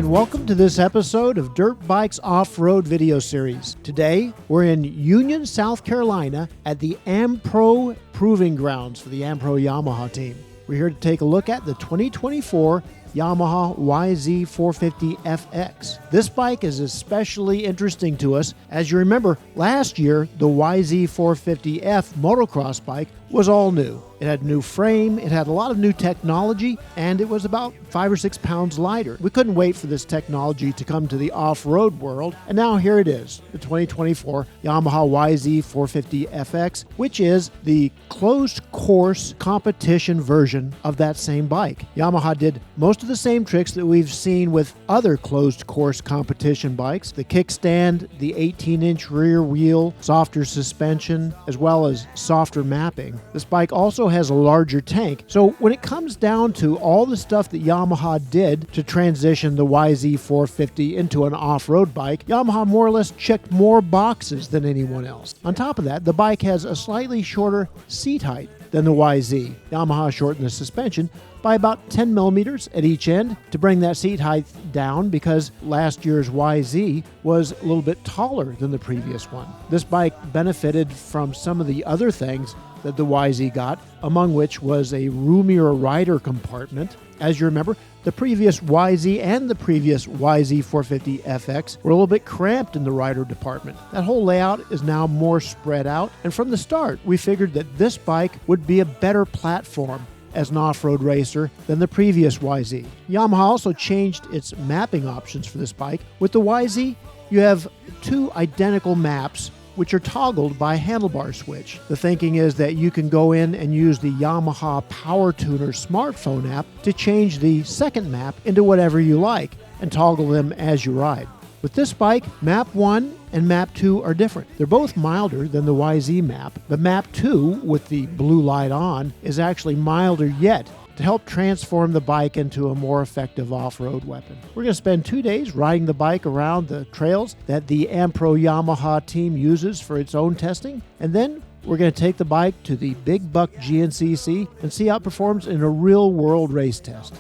and welcome to this episode of Dirtbike's off-road video series. Today, we're in Union, South Carolina at the Ampro Proving Grounds for the Ampro Yamaha team. We're here to take a look at the 2024 Yamaha YZ450FX. This bike is especially interesting to us. As you remember, last year, the YZ450F motocross bike was all new. It had a new frame, it had a lot of new technology, and it was about 5 or 6 pounds lighter. We couldn't wait for this technology to come to the off-road world, and now here it is, the 2024 Yamaha YZ450FX, which is the closed course competition version of that same bike. Yamaha did most of the same tricks that we've seen with other closed course competition bikes: the kickstand, the 18-inch rear wheel, softer suspension, as well as softer mapping. This bike also has a larger tank. So when it comes down to all the stuff that Yamaha did to transition the YZ450 into an off-road bike, Yamaha more or less checked more boxes than anyone else. On top of that, the bike has a slightly shorter seat height than the YZ. Yamaha shortened the suspension by about 10 millimeters at each end to bring that seat height down, because last year's YZ was a little bit taller than the previous one. This bike benefited from some of the other things that the YZ got, among which was a roomier rider compartment. As you remember, the previous YZ and the previous YZ450FX were a little bit cramped in the rider department. That whole layout is now more spread out, and from the start, we figured that this bike would be a better platform as an off-road racer than the previous YZ. Yamaha also changed its mapping options for this bike. With the YZ, you have two identical maps which are toggled by a handlebar switch. The thinking is that you can go in and use the Yamaha Power Tuner smartphone app to change the second map into whatever you like and toggle them as you ride. With this bike, Map 1 and Map 2 are different. They're both milder than the YZ map, but Map 2, with the blue light on, is actually milder yet, to help transform the bike into a more effective off-road weapon. We're going to spend 2 days riding the bike around the trails that the Ampro Yamaha team uses for its own testing, and then we're going to take the bike to the Big Buck GNCC and see how it performs in a real-world race test.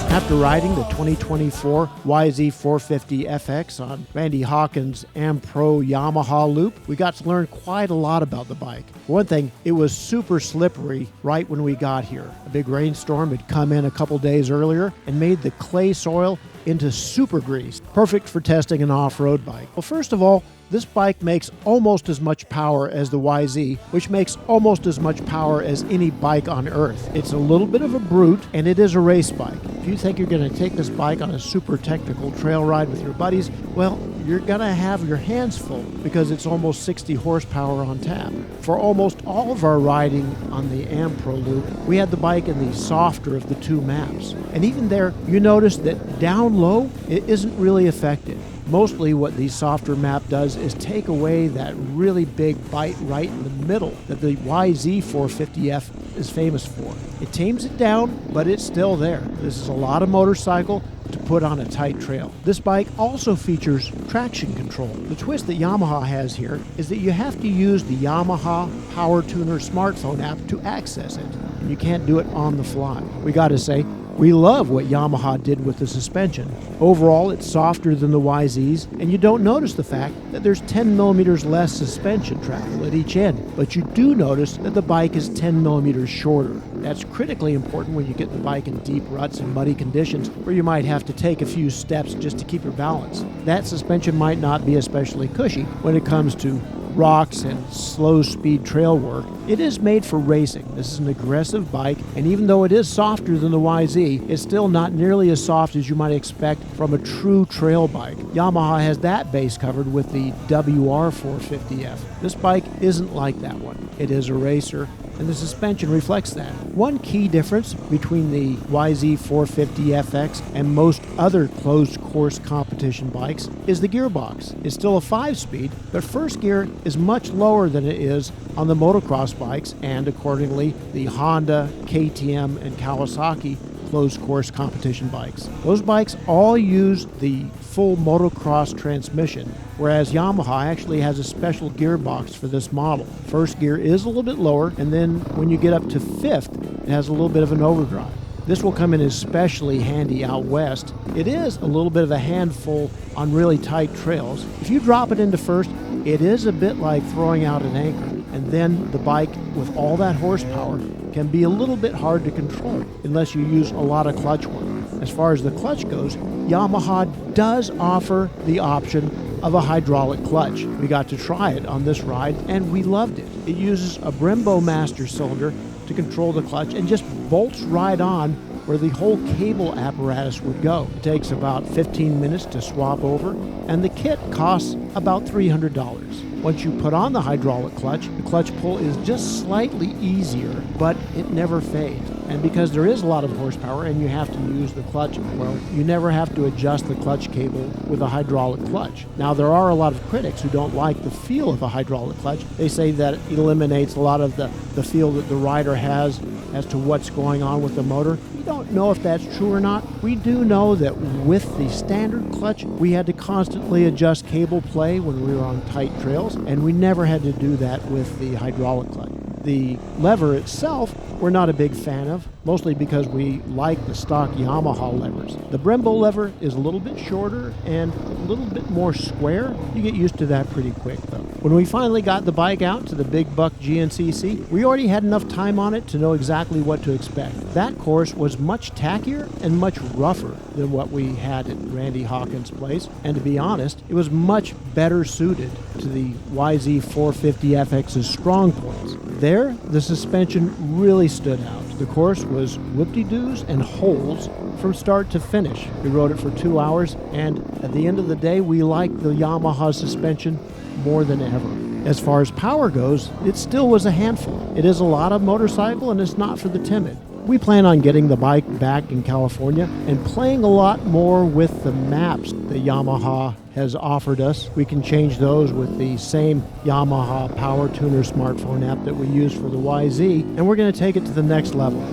After riding the 2024 YZ450FX on Randy Hawkins' Ampro Yamaha loop, we got to learn quite a lot about the bike. For one thing, it was super slippery right when we got here. A big rainstorm had come in a couple days earlier and made the clay soil into super grease, perfect for testing an off-road bike. Well, first of all, this bike makes almost as much power as the YZ, which makes almost as much power as any bike on Earth. It's a little bit of a brute, and it is a race bike. If you think you're going to take this bike on a super technical trail ride with your buddies, well, you're going to have your hands full, because it's almost 60 horsepower on tap. For almost all of our riding on the Ampro loop, we had the bike in the softer of the two maps. And even there, you notice that down low, it isn't really effective. Mostly what the softer map does is take away that really big bite right in the middle that the YZ450F is famous for. It tames it down, but it's still there. This is a lot of motorcycle to put on a tight trail. This bike also features traction control. The twist that Yamaha has here is that you have to use the Yamaha Power Tuner smartphone app to access it, and you can't do it on the fly. We gotta say, we love what Yamaha did with the suspension. Overall, it's softer than the YZ's, and you don't notice the fact that there's 10 millimeters less suspension travel at each end, but you do notice that the bike is 10 millimeters shorter. That's critically important when you get the bike in deep ruts and muddy conditions where you might have to take a few steps just to keep your balance. That suspension might not be especially cushy when it comes to rocks and slow speed trail work. It is made for racing. This is an aggressive bike, and even though it is softer than the YZ, it's still not nearly as soft as you might expect from a true trail bike. Yamaha has that base covered with the WR450F. This bike isn't like that one. It is a racer, and the suspension reflects that. One key difference between the YZ450FX and most other closed course competition bikes is the gearbox. It's still a 5-speed, but first gear is much lower than it is on the motocross bikes, and accordingly the Honda, KTM, and Kawasaki closed course competition bikes. Those bikes all use the full motocross transmission, whereas Yamaha actually has a special gearbox for this model. First gear is a little bit lower, and then when you get up to fifth, it has a little bit of an overdrive. This will come in especially handy out west. It is a little bit of a handful on really tight trails. If you drop it into first, it is a bit like throwing out an anchor, and then the bike with all that horsepower can be a little bit hard to control unless you use a lot of clutch work. As far as the clutch goes, Yamaha does offer the option of a hydraulic clutch. We got to try it on this ride and we loved it. It uses a Brembo master cylinder to control the clutch and just bolts right on where the whole cable apparatus would go. It takes about 15 minutes to swap over, and the kit costs about $300. Once you put on the hydraulic clutch, the clutch pull is just slightly easier, but it never fades. And because there is a lot of horsepower and you have to use the clutch, well, you never have to adjust the clutch cable with a hydraulic clutch. Now, there are a lot of critics who don't like the feel of a hydraulic clutch. They say that it eliminates a lot of the feel that the rider has as to what's going on with the motor. We don't know if that's true or not. We do know that with the standard clutch, we had to constantly adjust cable play when we were on tight trails, and we never had to do that with the hydraulic clutch. The lever itself, we're not a big fan of, mostly because we like the stock Yamaha levers. The Brembo lever is a little bit shorter and a little bit more square. You get used to that pretty quick though. When we finally got the bike out to the Big Buck GNCC, we already had enough time on it to know exactly what to expect. That course was much tackier and much rougher than what we had at Randy Hawkins' place, and to be honest, it was much better suited to the YZ450FX's strong points. There, the suspension really stood out. The course was whoop-de-doos and holes from start to finish. We rode it for 2 hours, and at the end of the day, we liked the Yamaha suspension more than ever. As far as power goes, it still was a handful. It is a lot of motorcycle, and it's not for the timid. We plan on getting the bike back in California and playing a lot more with the maps that Yamaha has offered us. We can change those with the same Yamaha Power Tuner smartphone app that we use for the YZ, and we're going to take it to the next level.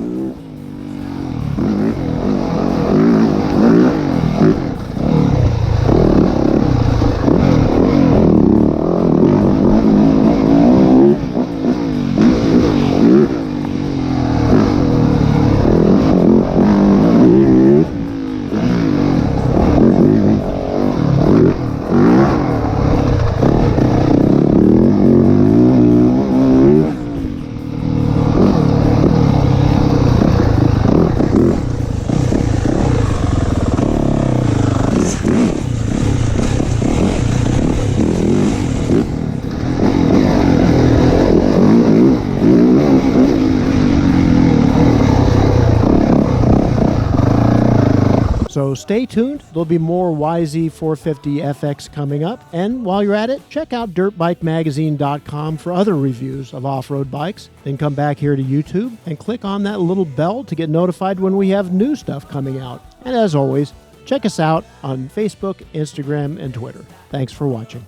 So stay tuned. There'll be more YZ450FX coming up. And while you're at it, check out dirtbikemagazine.com for other reviews of off-road bikes. Then come back here to YouTube and click on that little bell to get notified when we have new stuff coming out. And as always, check us out on Facebook, Instagram, and Twitter. Thanks for watching.